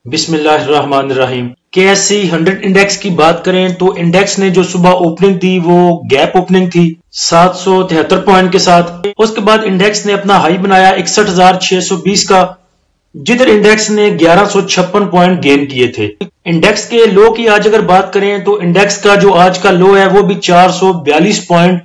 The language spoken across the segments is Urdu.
بسم اللہ الرحمن الرحیم۔ KSE 100 انڈیکس کی بات کریں تو انڈیکس نے جو صبح اوپننگ تھی وہ گیپ اوپننگ تھی 773 پوائنٹ کے ساتھ۔ اس کے بعد انڈیکس نے اپنا ہائی بنایا 61,620 کا، جدھر انڈیکس نے 1156 پوائنٹ گین کیے تھے۔ انڈیکس کے لو کی آج اگر بات کریں تو انڈیکس کا جو آج کا لو ہے وہ بھی 442 پوائنٹ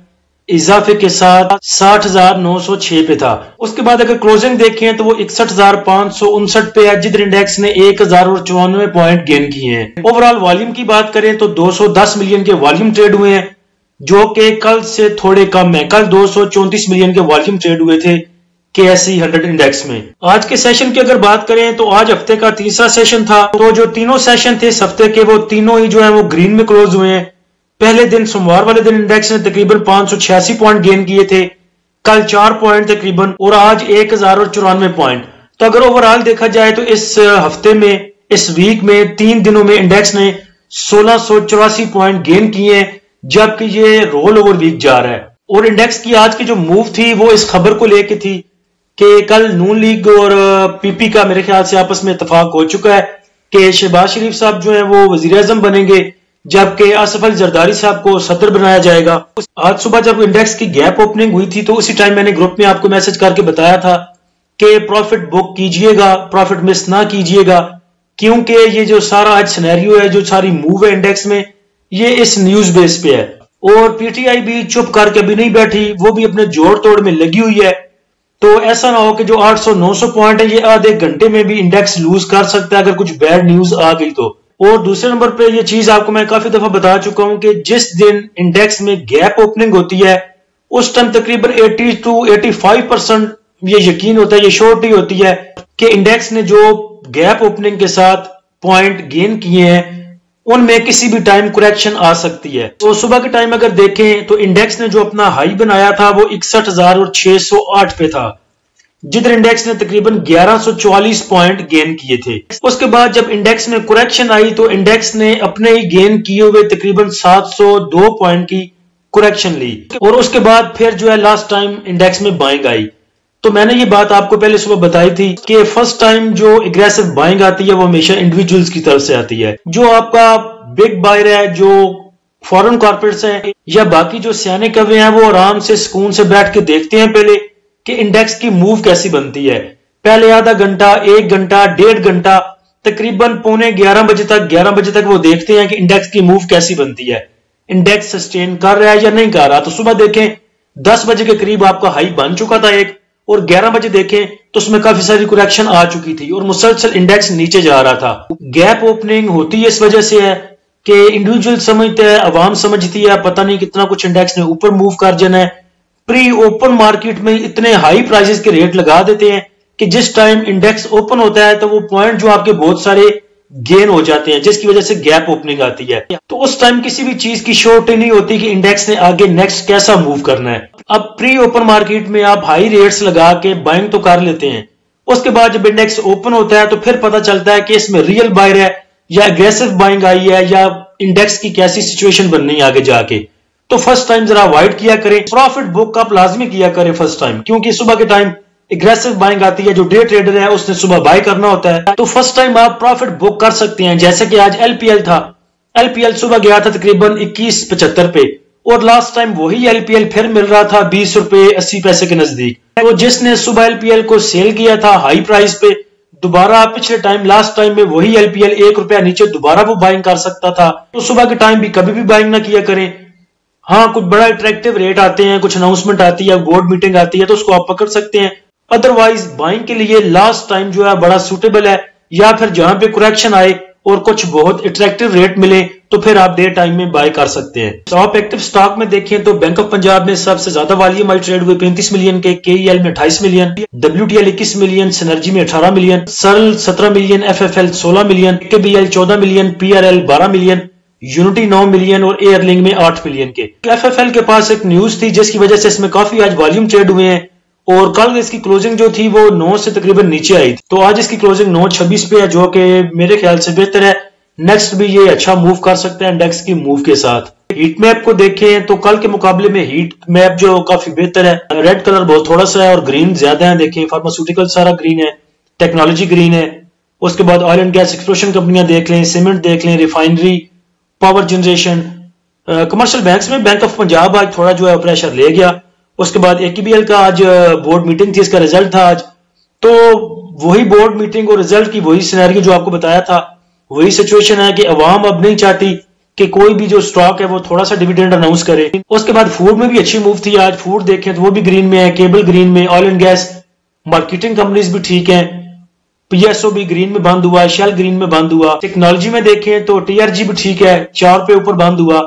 اضافے کے ساتھ 60,906 پہ تھا۔ اس کے بعد اگر کلوزنگ دیکھیں تو وہ 61,559 پہ ہے، جدھر انڈیکس نے 1,094 پوائنٹ گین کیے ہیں۔ اوورال والیوم کی بات کریں تو 210 ملین کے والیوم ٹریڈ ہوئے ہیں، جو کہ کل سے تھوڑے کم ہیں۔ کل 234 ملین کے والیوم ٹریڈ ہوئے تھے KSE 100 انڈیکس میں۔ آج کے سیشن کی اگر بات کریں تو آج ہفتے کا تیسرا سیشن تھا، تو جو تینوں سیشن تھے اس ہفتے کے وہ تینوں ہی جو ہیں وہ گرین میں کلوز ہوئے ہیں۔ پہلے دن سوموار والے دن انڈیکس نے تقریباً 586 پوائنٹ گین کیے تھے، کل 4 پوائنٹ تقریباً، اور آج 1094 پوائنٹ۔ تو اگر اوورال دیکھا جائے تو اس ہفتے میں، اس ویک میں 3 دنوں میں انڈیکس نے 1684 پوائنٹ گین کیے ہیں، جبکہ یہ رول اوور ویک جا رہا ہے۔ اور انڈیکس کی آج کی جو موو تھی وہ اس خبر کو لے کے تھی کہ کل نون لیگ اور PP کا میرے خیال سے آپس میں اتفاق ہو چکا ہے کہ شہباز شریف صاحب جو ہیں وہ وزیر اعظم بنیں گے، جبکہ آصف علی زرداری صاحب کو صدر بنایا جائے گا۔ آج صبح جب انڈیکس کی گیپ اوپننگ ہوئی تھی تو اسی ٹائم میں نے گروپ میں آپ کو میسج کر کے بتایا تھا کہ پروفٹ بک کیجئے گا، پروفٹ مس نہ کیجئے گا، کیونکہ یہ جو سارا آج سینیریو ہے، جو ساری موو ہے انڈیکس میں، یہ اس نیوز بیس پہ ہے۔ اور PTI بھی چپ کر کے بھی نہیں بیٹھی، وہ بھی اپنے جوڑ توڑ میں لگی ہوئی ہے۔ تو ایسا نہ ہو کہ جو 800-900 پوائنٹ ہے یہ آدھے گھنٹے میں بھی انڈیکس لوز کر سکتا ہے اگر کچھ بیڈ نیوز آ گئی تو۔ اور دوسرے نمبر پہ یہ چیز آپ کو میں کافی دفعہ بتا چکا ہوں کہ جس دن انڈیکس میں گیپ اوپننگ ہوتی ہے اس ٹائم تقریباً 80-85% یہ یقین ہوتا ہے، یہ شورٹی ہوتی ہے کہ انڈیکس نے جو گیپ اوپننگ کے ساتھ پوائنٹ گین کیے ہیں ان میں کسی بھی ٹائم کریکشن آ سکتی ہے۔ تو صبح کے ٹائم اگر دیکھیں تو انڈیکس نے جو اپنا ہائی بنایا تھا وہ 61,608 پہ تھا، جدھر انڈیکس نے تقریباً 1144 پوائنٹ گین کیے تھے۔ اس کے بعد جب انڈیکس میں کریکشن آئی تو انڈیکس نے اپنے ہی گین کیے ہوئے تقریباً 702 پوائنٹ کی کریکشن لی، اور اس کے بعد پھر جو ہے لاسٹ ٹائم انڈیکس میں بائنگ آئی۔ تو میں نے یہ بات آپ کو پہلے صبح بتائی تھی کہ فرسٹ ٹائم جو اگریسو بائنگ آتی ہے وہ ہمیشہ انڈیویجولز کی طرف سے آتی ہے۔ جو آپ کا بگ بائر ہے، جو فورن کارپوریٹس ہیں یا باقی جو سیانے کوے ہیں، وہ آرام سے سکون سے بیٹھ کے دیکھتے ہیں پہلے کہ انڈیکس کی موو کیسی بنتی ہے۔ پہلے آدھا گھنٹہ، 1 گھنٹہ، 1.5 گھنٹہ، تقریباً 11 بجے تک وہ دیکھتے ہیں کہ انڈیکس کی موو کیسی بنتی ہے، انڈیکس سسٹین کر رہا ہے یا نہیں کر رہا۔ تو صبح دیکھیں 10 بجے کے قریب آپ کا ہائی بن چکا تھا ایک، اور 11 بجے دیکھیں تو اس میں کافی ساری کریکشن آ چکی تھی اور مسلسل انڈیکس نیچے جا رہا تھا۔ گیپ اوپننگ ہوتی ہے اس وجہ سے ہے کہ انڈیویجول سمجھتے ہیں، عوام سمجھتی ہے پتہ نہیں کتنا کچھ انڈیکس نے اوپر موو کر جانا ہے۔ پری اوپن مارکیٹ میں اتنے ہائی پرائسز کے ریٹ لگا دیتے ہیں کہ جس ٹائم انڈیکس اوپن ہوتا ہے تو وہ پوائنٹ جو آپ کے بہت سارے گین ہو جاتے ہیں، جس کی وجہ سے گیپ اوپننگ آتی ہے۔ تو اس ٹائم کسی بھی چیز کی شورٹی نہیں ہوتی کہ انڈیکس نے آگے نیکسٹ کیسا موو کرنا ہے۔ اب پری اوپن مارکیٹ میں آپ ہائی ریٹس لگا کے بائنگ تو کر لیتے ہیں، اس کے بعد جب انڈیکس اوپن ہوتا ہے تو پھر پتہ چلتا ہے کہ اس میں ریئل بائر ہے یا اگریسو بائنگ آئی ہے یا انڈیکس کی کیسی سچویشن بننی ہے آگے جا کے۔ تو فرسٹ ٹائم ذرا اوائڈ کیا کریں، پروفٹ بک آپ لازمی کیا کریں فرسٹ ٹائم، کیونکہ صبح کے ٹائم اگریسو بائنگ آتی ہے۔ جو ڈے ٹریڈر ہے اس نے صبح بائی کرنا ہوتا ہے، تو فرسٹ ٹائم آپ پروفٹ بک کر سکتے ہیں۔ جیسے کہ آج LPL تھا، LPL صبح گیا تھا تقریباً 21.75 پہ، اور لاسٹ ٹائم وہی LPL پھر مل رہا تھا 20 روپے 80 پیسے کے نزدیک۔ تو جس نے صبح LPL کو سیل کیا تھا ہائی پرائس پہ، دوبارہ پچھلے ٹائم لاسٹ ٹائم میں وہی LPL 1 روپیہ نیچے دوبارہ وہ بائنگ کر سکتا تھا۔ تو صبح کے ٹائم بھی کبھی بھی بائنگ نہ کیا کریں۔ ہاں کچھ بڑا اٹریکٹیو ریٹ آتے ہیں، کچھ اناؤنسمنٹ آتی ہے، بورڈ میٹنگ آتی ہے، تو اس کو آپ پکڑ سکتے ہیں۔ ادروائز بائنگ کے لیے لاسٹ ٹائم جو ہے بڑا سوٹیبل ہے، یا پھر جہاں پہ کریکشن آئے اور کچھ بہت اٹریکٹیو ریٹ ملے تو پھر آپ ڈے ٹائم میں بائی کر سکتے ہیں۔ ٹاپ ایکٹیو سٹاک میں دیکھیں تو بینک آف پنجاب میں سب سے زیادہ والیوم آئی ٹریڈ ہوئے 35 ملین کے، KEL میں 28 ملین، WTL 21 ملین، سنرجی میں 18 million, Searle 17 million, FFL 16 million, KBL 14 million, PRL 12 million, Unity 9 million اور ایئر لنک میں 8 ملین کے۔ FFL کے پاس ایک نیوز تھی جس کی وجہ سے اس میں کافی آج والیوم ٹریڈ ہوئے ہیں، اور کل اس کی کلوزنگ جو تھی وہ 9 سے تقریباً نیچے آئی تھی، تو آج اس کی کلوزنگ 9.26 پہ ہے، جو کہ میرے خیال سے بہتر ہے۔ نیکسٹ بھی یہ اچھا موو کر سکتا ہے انڈیکس کی موو کے ساتھ۔ ہیٹ میپ کو دیکھیں تو کل کے مقابلے میں ہیٹ میپ جو کافی بہتر ہے، ریڈ کلر بہت تھوڑا سا ہے اور گرین زیادہ ہے۔ دیکھیں فارماسیوٹیکل سارا گرین ہے، ٹیکنالوجی گرین ہے، اس کے بعد آئل اینڈ گیس ایکسپلوشن کمپنیاں دیکھ لیں, سیمنٹ دیکھ لیں, refinery, power generation. Commercial banks میں بینک آف پنجاب آج تھوڑا جو ہے پریشر لے گیا. اس کے بعد AKBL کا آج بورڈ میٹنگ تھی, اس کا رزلٹ تھا آج. تو وہی بورڈ میٹنگ اور رزلٹ کی وہی سینیریو جو آپ کو بتایا تھا, وہی سچویشن ہے کہ عوام اب نہیں چاہتی کہ کوئی بھی جو سٹاک ہے وہ تھوڑا سا ڈیویڈنڈ اناؤنس کرے. اس کے بعد فوڈ میں بھی اچھی موو تھی آج. فوڈ دیکھیں تو وہ بھی گرین میں ہے, کیبل گرین میں, oil and gas marketing companies بھی ٹھیک ہیں, PSO بھی گرین میں بند ہوا, شیل گرین میں بند ہوا. ٹیکنالوجی میں دیکھیں تو TRG بھی ٹھیک ہے, 4 پہ اوپر بند ہوا.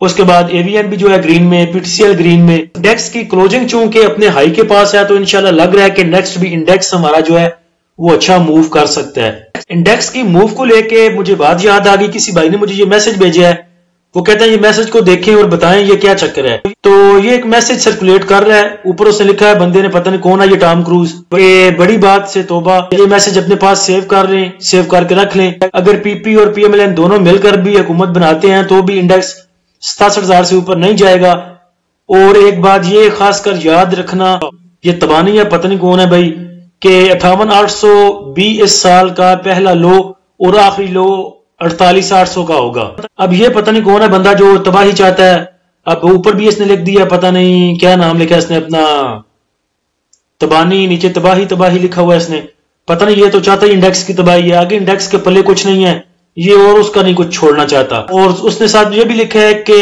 اس کے بعد AVN بھی جو ہے گرین میں, PTCL گرین میں. انڈیکس کی کلوزنگ چونکہ اپنے ہائی کے پاس ہے تو انشاءاللہ لگ رہا ہے کہ نیکسٹ بھی انڈیکس ہمارا جو ہے وہ اچھا موو کر سکتا ہے. انڈیکس کی موو کو لے کے مجھے بات یاد آ گئی, کسی بھائی نے مجھے یہ میسج بھیجا ہے, وہ کہتا ہے یہ میسج کو دیکھیں اور بتائیں یہ کیا چکر ہے. تو یہ ایک میسج سرکولیٹ کر رہا ہے, اوپر اس نے لکھا ہے, بندے نے پتہ نہیں کون ہے یہ ٹام کروز, یہ بڑی بات سے توبہ. یہ میسج اپنے پاس سیو کر لیں, سیو کر کے رکھ لیں. اگر PP اور PMLN دونوں مل کر بھی حکومت بناتے ہیں تو بھی انڈیکس 67,000 سے اوپر نہیں جائے گا. اور ایک بات یہ خاص کر یاد رکھنا, یہ تبانی ہے پتہ نہیں کون ہے بھائی, کہ 58,800 اس سال کا پہلا لو اور آخری لو 48,800 کا ہوگا. اب یہ پتہ نہیں کون ہے بندہ جو تباہی چاہتا ہے. اب اوپر بھی اس نے لکھ دیا, پتہ نہیں کیا نام لکھا اس نے اپنا, تبانی, نیچے تباہی تباہی لکھا ہوا ہے اس نے. پتہ نہیں یہ تو چاہتا ہی انڈیکس کی تباہی ہے, آگے انڈیکس کے پلے کچھ نہیں ہے یہ, اور اس کا نہیں کچھ چھوڑنا چاہتا. اور اس نے ساتھ یہ بھی لکھا ہے کہ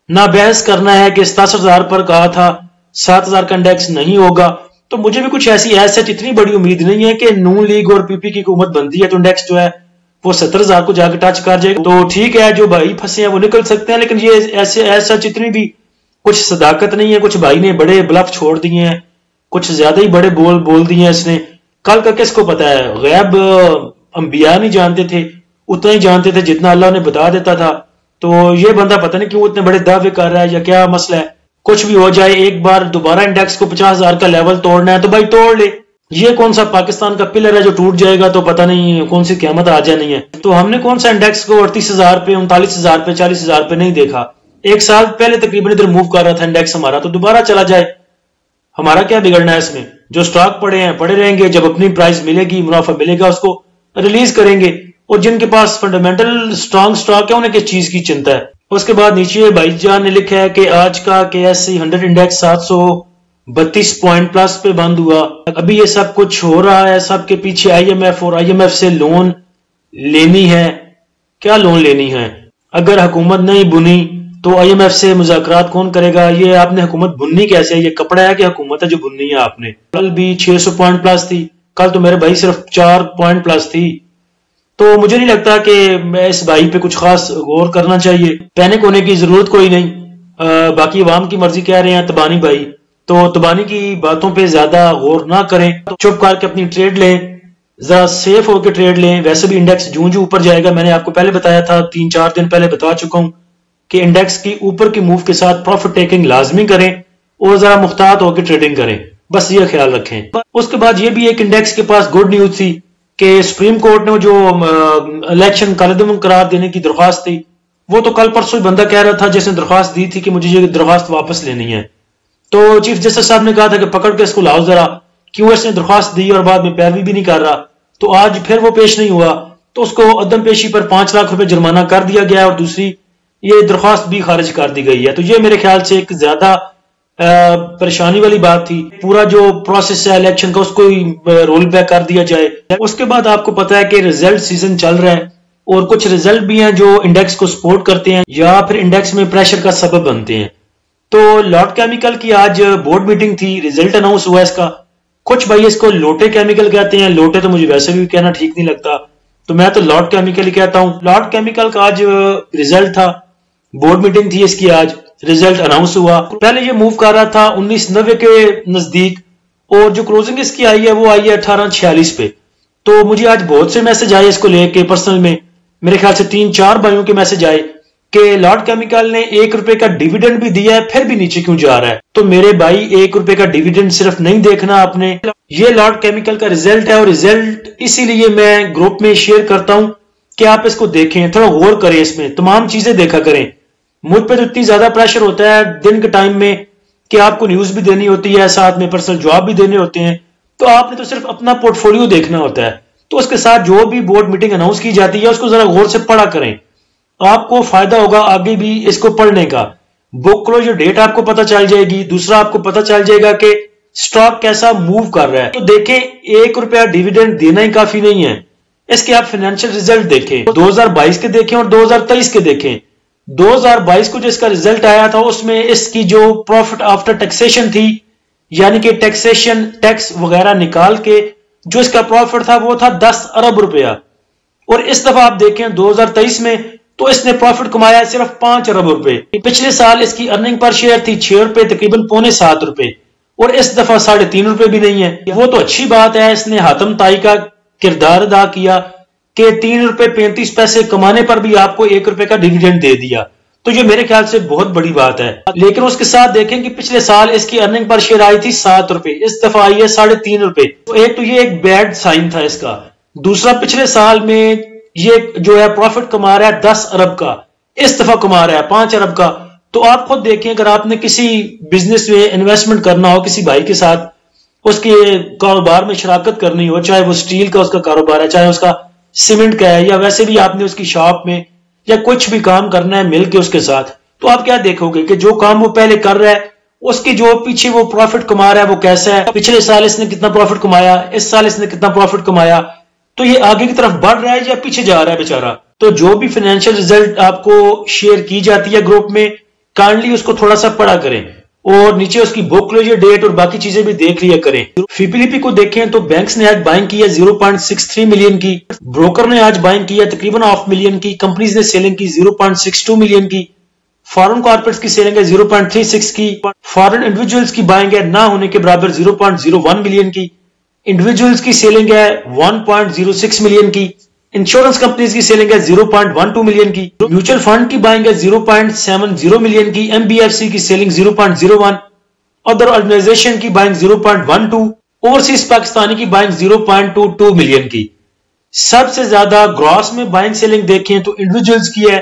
نہ بحث کرنا ہے کہ 67,000 پر کہا تھا 7,000 کا انڈیکس نہیں ہوگا. تو مجھے بھی کچھ ایسی سچ اتنی بڑی امید نہیں ہے کہ نون لیگ اور PP کی حکومت بنتی ہے تو انڈیکس جو ہے وہ 70,000 کو جا کے ٹچ کر جائے. تو ٹھیک ہے, جو بھائی پھنسے ہیں وہ نکل سکتے ہیں, لیکن یہ ایسے سچ اتنی بھی کچھ صداقت نہیں ہے. کچھ بھائی نے بڑے بلف چھوڑ دیے ہیں, کچھ زیادہ ہی بڑے بول دیے ہیں اس نے. کل کا کس کو پتا ہے, غیب انبیاء نہیں جانتے تھے, اتنا ہی جانتے تھے جتنا اللہ نے بتا دیتا تھا. تو یہ بندہ پتہ نہیں کیوں اتنے بڑے دعوے کر رہا ہے, یا کیا مسئلہ ہے. کچھ بھی ہو جائے, ایک بار دوبارہ انڈیکس کو 50,000 کا لیول توڑنا ہے تو بھائی توڑ لے. یہ کون سا پاکستان کا پلر ہے جو ٹوٹ جائے گا تو پتہ نہیں کون سی قیامت آ جانی ہے. تو ہم نے کون سا انڈیکس کو 38,000 پہ, 39,000 پہ, 40,000 پہ نہیں دیکھا. ایک سال پہلے تقریباً ادھر موو کر رہا تھا انڈیکس ہمارا, تو دوبارہ چلا جائے, ہمارا کیا بگڑنا ہے اس میں. جو سٹاک پڑے ہیں پڑے رہیں گے, جب اپنی پرائز ملے گی, منافع ملے گا, اس کو ریلیز کریں گے. اور جن کے پاس فنڈامنٹل سٹرانگ سٹاک ہے انہیں کس چیز کی چنتا ہے. اس کے بعد نیچے بھائی جان نے لکھا ہے کہ آج کا KSE 100 انڈیکس 732 پوائنٹ پلس پہ بند ہوا. ابھی یہ سب کچھ ہو رہا ہے, سب کے پیچھے IMF اور IMF سے لون لینی ہے. کیا لون لینی ہے؟ اگر حکومت نہیں بنی تو IMF سے مذاکرات کون کرے گا. یہ آپ نے حکومت بننی کیسے ہے, یہ کپڑا ہے کہ حکومت ہے جو بننی ہے آپ نے. کل بھی 600 پوائنٹ پلس تھی, کل تو میرے بھائی صرف 4 پوائنٹ پلس تھی. تو مجھے نہیں لگتا کہ اس بھائی پہ کچھ خاص غور کرنا چاہیے, پینک ہونے کی ضرورت کوئی نہیں. باقی عوام کی مرضی کہہ رہے ہیں تبانی بھائی, تو تبانی کی باتوں پہ زیادہ غور نہ کریں, چپ کر کے اپنی ٹریڈ لیں, ذرا سیف ہو کے ٹریڈ لیں. ویسے بھی انڈیکس جوں اوپر جائے گا, میں نے آپ کو پہلے بتایا تھا, 3-4 دن پہلے بتا چکا ہوں کہ انڈیکس کی اوپر کی موو کے ساتھ پروفٹ ٹیکنگ لازمی کریں اور ذرا محتاط ہو کے ٹریڈنگ کریں, بس یہ خیال رکھیں. اس کے بعد یہ بھی ایک انڈیکس کے پاس گڈ نیوز تھی کہ سپریم کورٹ نے جو الیکشن کالعدم قرار دینے کی درخواست تھی, وہ تو کل پرسوں ہی بندہ کہہ رہا تھا جس نے درخواست دی تھی کہ مجھے یہ درخواست واپس لینی ہے. تو چیف جسٹس صاحب نے کہا تھا کہ پکڑ کے اس کو لاؤ ذرا, کیوں اس نے درخواست دی اور بعد میں پیروی بھی نہیں کر رہا. تو آج پھر وہ پیش نہیں ہوا, تو اس کو عدم پیشی پر 5 لاکھ روپے جرمانہ کر دیا گیا, اور دوسری یہ درخواست بھی خارج کر دی گئی ہے. تو یہ میرے خیال سے ایک زیادہ پریشانی والی بات تھی. پورا جو پروسیس ہے الیکشن کا اس کو رول بیک کر دیا جائے. اس کے بعد آپ کو پتا ہے کہ ریزلٹ سیزن چل رہا ہے, اور کچھ ریزلٹ بھی ہیں جو انڈیکس کو سپورٹ کرتے ہیں یا پھر انڈیکس میں پریشر کا سبب بنتے ہیں. تو لاٹ کیمیکل کی آج بورڈ میٹنگ تھی, ریزلٹ اناؤنس ہوا اس کا. کچھ بھائی اس کو لوٹے کیمیکل کہتے ہیں, لوٹے تو مجھے ویسے بھی کہنا ٹھیک نہیں لگتا, تو میں تو لاٹ کیمیکل ہی کہتا ہوں. لاٹ کیمیکل کا آج ریزلٹ تھا, بورڈ میٹنگ تھی اس کی, آج ریزلٹ اناؤنس ہوا. پہلے یہ موو کر رہا تھا 1990 کے نزدیک, اور جو کلوزنگ اس کی آئی ہے وہ آئی ہے 1846 پہ. تو مجھے آج بہت سے میسج آئے اس کو لے کے پرسنل میں, میرے خیال سے 3-4 بھائیوں کے میسج آئے کہ لاٹ کیمیکل نے 1 روپے کا ڈیویڈنڈ بھی دیا ہے, پھر بھی نیچے کیوں جا رہا ہے. تو میرے بھائی 1 روپے کا ڈیویڈنڈ صرف نہیں دیکھنا آپ نے, یہ لاٹ کیمیکل کا ریزلٹ ہے, اور ریزلٹ اسی لیے میں گروپ میں شیئر کرتا ہوں کہ آپ اس کو دیکھیں, تھوڑا غور کریں, اس میں تمام چیزیں دیکھا کریں. مجھ پہ تو اتنی زیادہ پریشر ہوتا ہے دن کے ٹائم میں کہ آپ کو نیوز بھی دینی ہوتی ہے, ساتھ میں پرسنل جواب بھی دینے ہوتے ہیں, تو آپ نے تو صرف اپنا پورٹ فولیو دیکھنا ہوتا ہے. تو اس کے ساتھ جو بھی بورڈ میٹنگ اناؤنس کی جاتی ہے اس کو ذرا غور سے پڑھا کریں، آپ کو فائدہ ہوگا آگے بھی اس کو پڑھنے کا. بک کلوجر ڈیٹ آپ کو پتہ چل جائے گی. دوسرا آپ کو پتہ چل جائے گا کہ سٹاک کیسا موو کر رہا ہے. تو دیکھیں 1 روپیہ ڈیویڈنڈ دینا ہی کافی نہیں ہے، اس کے آپ فائنینشیل ریزلٹ دیکھیں، 2022 کے دیکھیں اور 2023 کے دیکھیں. 2022 کو جس کا ریزلٹ آیا تھا اس میں اس کی جو پروفٹ آفٹر ٹیکسیشن تھی، یعنی کہ ٹیکسیشن ٹیکس وغیرہ نکال کے جو اس کا پروفٹ تھا وہ تھا 10 ارب روپیہ. اور اس دفعہ آپ دیکھیں 2023 میں تو اس نے پروفٹ کمایا صرف 5 ارب روپے. پچھلے سال اس کی ارننگ پر شیئر تھی 6 روپے، تقریباً 6.25 روپے، اور اس دفعہ 3.5 روپے بھی نہیں ہے. وہ تو اچھی بات ہے، اس نے حاتم طائی کا کردار ادا کیا کہ 3 روپے 35 پیسے کمانے پر بھی آپ کو 1 روپے کا ڈیویڈنڈ دے دیا. تو یہ میرے خیال سے بہت بڑی بات ہے. لیکن اس کے ساتھ دیکھیں کہ پچھلے سال اس کی ارننگ پر شیئر آئی تھی 7 روپے، اس دفعہ آئی ہے 3.5 روپے. تو یہ ایک بیڈ سائن تھا اس کا. دوسرا پچھلے سال میں یہ جو ہے پروفٹ کما رہا ہے 10 ارب کا، اس دفعہ کما رہا ہے 5 ارب کا. تو آپ خود دیکھیں اگر آپ نے کسی بزنس میں انویسٹمنٹ کرنا ہو کسی بھائی کے ساتھ، اس کے کاروبار میں شراکت کرنی ہو، چاہے وہ سٹیل کا اس کا کاروبار ہے، چاہے اس کا سیمنٹ کا ہے، یا ویسے بھی آپ نے اس کی شاپ میں یا کچھ بھی کام کرنا ہے مل کے اس کے ساتھ، تو آپ کیا دیکھو گے کہ جو کام وہ پہلے کر رہا ہے اس کی جو پیچھے وہ پروفٹ کما رہا ہے وہ کیسا ہے. پچھلے سال اس نے کتنا پروفٹ کمایا، اس سال اس نے کتنا پروفٹ کمایا. تو یہ آگے کی طرف بڑھ رہا ہے یا پیچھے جا رہا ہے بیچارہ. تو جو بھی فائنینشیل ریزلٹ آپ کو شیئر کی جاتی ہے گروپ میں، کائنڈلی اس کو تھوڑا سا پڑھا کریں اور نیچے اس کی بک کلوجر ڈیٹ اور باقی چیزیں بھی دیکھ لیا کریں. فی پی لی پی کو دیکھیں تو بینکس نے آج بائنگ کی ہے 0.63 ملین کی، بروکر نے آج بائنگ کی ہے تقریباً 0.5 ملین کی، کمپنیز نے سیلنگ کی 0.62 ملین کی، فارن کارپوریٹس کی سیلنگ ہے 0.36 کی، فارن انڈیویجولز کی بائنگ ہے نہ ہونے کے برابر 0.01 ملین کی، انڈیویجولز کی سیلنگ ہے 1.06 ملین کی، انشورنس کمپنیز کی سیلنگ ہے 0.12 ملین کی، میوچل فنڈ کی بائنگ ہے 0.70 ملین کی، ایم بی ایف سی کی سیلنگ 0.01، ادر آرگنائزیشن کی بائنگ 0.12، اوورسیز پاکستانی کی بائنگ 0.22 ملین کی. سب سے زیادہ گراس میں بائنگ سیلنگ دیکھیں تو انڈیویجولز کی ہے.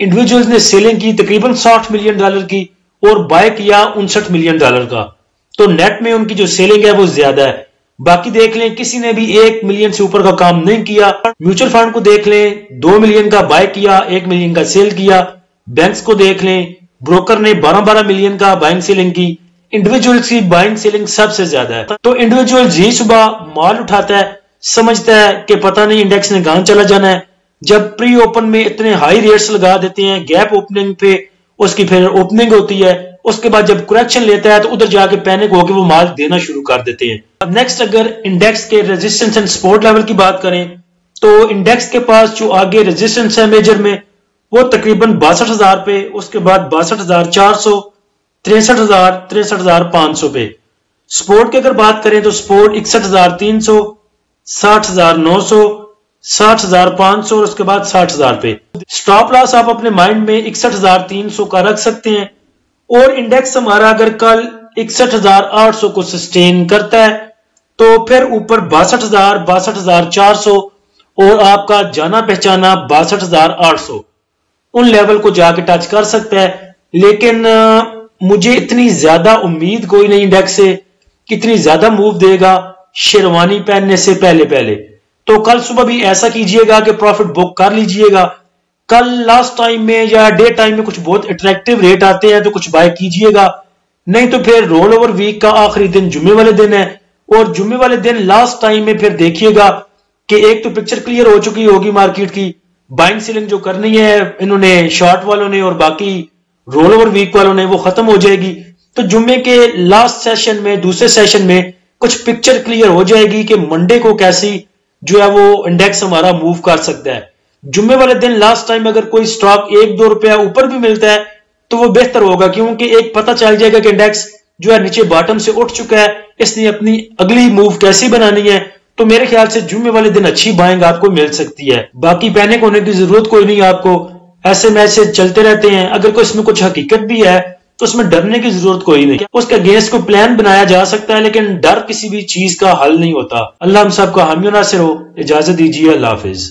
انڈیویجولز نے سیلنگ کی تقریباً $60 ملین کی اور بائی کیا $59 ملین کا. تو نیٹ میں ان کی جو سیلنگ ہے وہ زیادہ ہے. باقی دیکھ لیں کسی نے بھی 1 ملین سے اوپر کا کام نہیں کیا. میوچل فنڈ کو دیکھ لیں 2 ملین کا بائی کیا، 1 ملین کا سیل کیا. بینکس کو دیکھ لیں بروکر نے 12 ملین کا بائنگ سیلنگ کی. انڈیویجول کی بائنگ سیلنگ سب سے زیادہ ہے. تو انڈیویجول ہی صبح مال اٹھاتا ہے، سمجھتا ہے کہ پتہ نہیں انڈیکس نے کہاں چلا جانا ہے. جب پری اوپن میں اتنے ہائی ریٹس لگا دیتے ہیں، گیپ اوپننگ پہ اس کی پھر اوپننگ ہوتی ہے، اس کے بعد جب کریکشن لیتا ہے تو ادھر جا کے پینک ہو کے وہ مال دینا شروع کر دیتے ہیں. اب نیکسٹ اگر انڈیکس کے ریزسٹنس اینڈ سپورٹ لیول کی بات کریں تو انڈیکس کے پاس جو آگے ریزسٹنس ہے میجر میں وہ تقریباً 62,000 پہ، اس کے بعد 62,400، 63,000، 63,500 پہ. سپورٹ کی اگر بات کریں تو سپورٹ 61,300، 60,900، 60,500 اور اس کے بعد 60,000 پہ. سٹاپ لاس آپ اپنے مائنڈ میں 61,300 کا رکھ سکتے ہیں. اور انڈیکس ہمارا اگر کل 61,800 کو سسٹین کرتا ہے تو پھر اوپر 62,000، 62,400 اور آپ کا جانا پہچانا 62,800 ان لیول کو جا کے ٹچ کر سکتا ہے. لیکن مجھے اتنی زیادہ امید کوئی نہیں انڈیکس سے کتنی زیادہ موو دے گا شیروانی پہننے سے پہلے. تو کل صبح بھی ایسا کیجئے گا کہ پروفٹ بک کر لیجئے گا. کل لاسٹ ٹائم میں یا ڈے ٹائم میں کچھ بہت اٹریکٹیو ریٹ آتے ہیں تو کچھ بائی کیجئے گا، نہیں تو پھر رول اوور ویک کا آخری دن جمعے والے دن ہے، اور جمعے والے دن لاسٹ ٹائم میں پھر دیکھیے گا کہ ایک تو پکچر کلیئر ہو چکی ہوگی مارکیٹ کی، بائنگ سیلنگ جو کرنی ہے انہوں نے شارٹ والوں نے اور باقی رول اوور ویک والوں نے وہ ختم ہو جائے گی. تو جمعے کے لاسٹ سیشن میں دوسرے سیشن میں کچھ پکچر کلیئر ہو جائے گی کہ منڈے کو کیسی جو ہے وہ انڈیکس ہمارا موو کر سکتا ہے. جمعے والے دن لاسٹ ٹائم اگر کوئی سٹاک 1-2 روپیہ اوپر بھی ملتا ہے تو وہ بہتر ہوگا، کیونکہ ایک پتہ چل جائے گا کہ انڈیکس جو ہے نیچے باٹم سے اٹھ چکا ہے، اس نے اپنی اگلی موو کیسی بنانی ہے. تو میرے خیال سے جمعے والے دن اچھی بائنگ آپ کو مل سکتی ہے. باقی پینک ہونے کی ضرورت کوئی نہیں، آپ کو ایسے میسج چلتے رہتے ہیں. اگر کوئی اس میں کچھ حقیقت بھی ہے تو اس میں ڈرنے کی ضرورت کوئی نہیں. اس کے اگینسٹ کو پلان بنایا جا سکتا ہے لیکن ڈر کسی بھی چیز کا حل نہیں ہوتا. اللہ ہم سب کا حامی و ناصر ہو. اجازت دیجیے، اللہ حافظ.